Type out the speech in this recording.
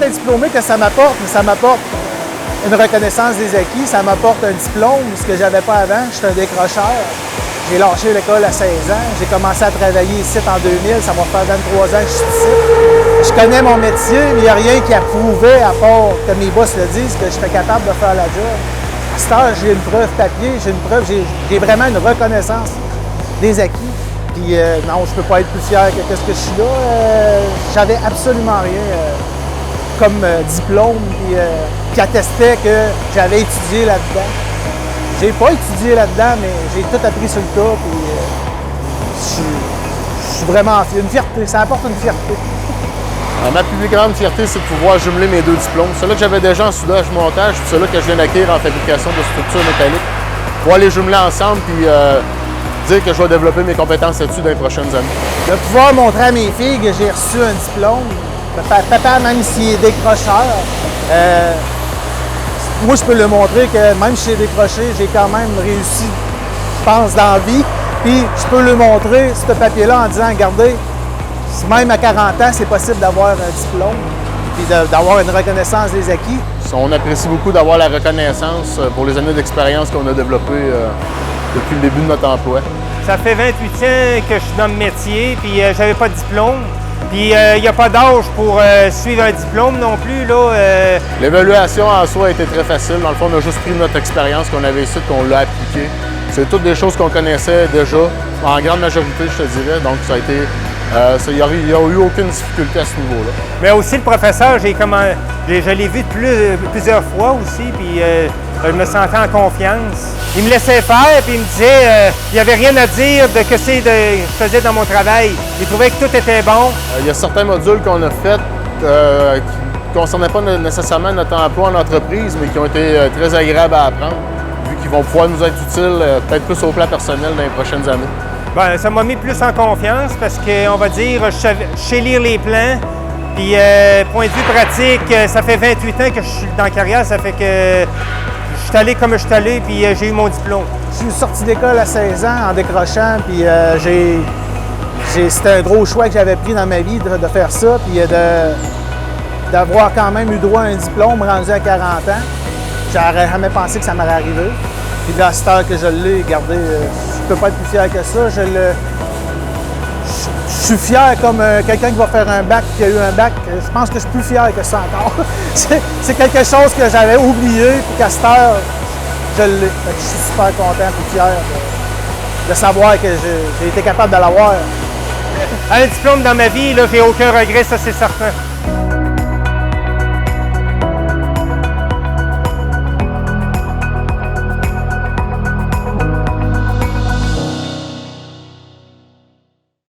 être diplômé, que ça m'apporte? Ça m'apporte une reconnaissance des acquis, ça m'apporte un diplôme, ce que j'avais pas avant. Je suis un décrocheur. J'ai lâché l'école à 16 ans. J'ai commencé à travailler ici en 2000. Ça va faire 23 ans que je suis ici. Je connais mon métier, mais il n'y a rien qui a prouvé, à part que mes boss le disent, que j'étais capable de faire la job. À cette heure, j'ai une preuve papier, j'ai vraiment une reconnaissance des acquis. Puis non, je ne peux pas être plus fier que ce que je suis là. J'avais absolument rien comme diplôme qui attestait que j'avais étudié là-dedans. J'ai pas étudié là-dedans, mais j'ai tout appris sur le tas. Puis je suis vraiment fier. Une fierté, ça apporte une fierté. Ma plus grande fierté, c'est de pouvoir jumeler mes deux diplômes. Celui que j'avais déjà en soudage-montage, puis celui que je viens d'acquérir en fabrication de structures métalliques. Pouvoir les jumeler ensemble, puis dire que je vais développer mes compétences là-dessus dans les prochaines années. De pouvoir montrer à mes filles que j'ai reçu un diplôme. Papa, même s'il est décrocheur, moi, je peux le montrer que même si j'ai décroché, j'ai quand même réussi, je pense, dans la vie. Puis, je peux le montrer, ce papier-là, en disant, regardez, même à 40 ans, c'est possible d'avoir un diplôme puis d'avoir une reconnaissance des acquis. On apprécie beaucoup d'avoir la reconnaissance pour les années d'expérience qu'on a développées depuis le début de notre emploi. Ça fait 28 ans que je suis dans le métier, puis j'avais pas de diplôme. Puis il n'y a pas d'âge pour suivre un diplôme non plus, là. L'évaluation en soi a été très facile. Dans le fond, on a juste pris notre expérience qu'on avait ici, qu'on l'a appliquée. C'est toutes des choses qu'on connaissait déjà, en grande majorité, je te dirais. Donc, ça a été... il n'y a eu aucune difficulté à ce niveau-là. Mais aussi, le professeur, je l'ai vu plusieurs fois aussi, puis je me sentais en confiance. Il me laissait faire, puis il me disait il n'y avait rien à dire de ce que je faisais dans mon travail. Il trouvait que tout était bon. Il y a certains modules qu'on a faits qui ne concernaient pas nécessairement notre emploi en entreprise, mais qui ont été très agréables à apprendre, vu qu'ils vont pouvoir nous être utiles peut-être plus au plan personnel dans les prochaines années. Bien, ça m'a mis plus en confiance parce qu'on va dire, je sais lire les plans. Puis, point de vue pratique, ça fait 28 ans que je suis dans la carrière, ça fait que je suis allé comme je suis allé, puis j'ai eu mon diplôme. Je suis sorti d'école à 16 ans en décrochant, puis c'était un gros choix que j'avais pris dans ma vie de faire ça, puis d'avoir quand même eu droit à un diplôme rendu à 40 ans. J'aurais jamais pensé que ça m'aurait arrivé. Puis à cette heure que je l'ai, regardez, je peux pas être plus fier que ça. Je suis fier comme quelqu'un qui va faire un bac, qui a eu un bac. Je pense que je suis plus fier que ça encore. C'est quelque chose que j'avais oublié, puis qu'à cette heure, je l'ai. Je suis super content et fier de savoir que j'ai été capable de l'avoir. Un diplôme dans ma vie, là, j'ai aucun regret, ça c'est certain.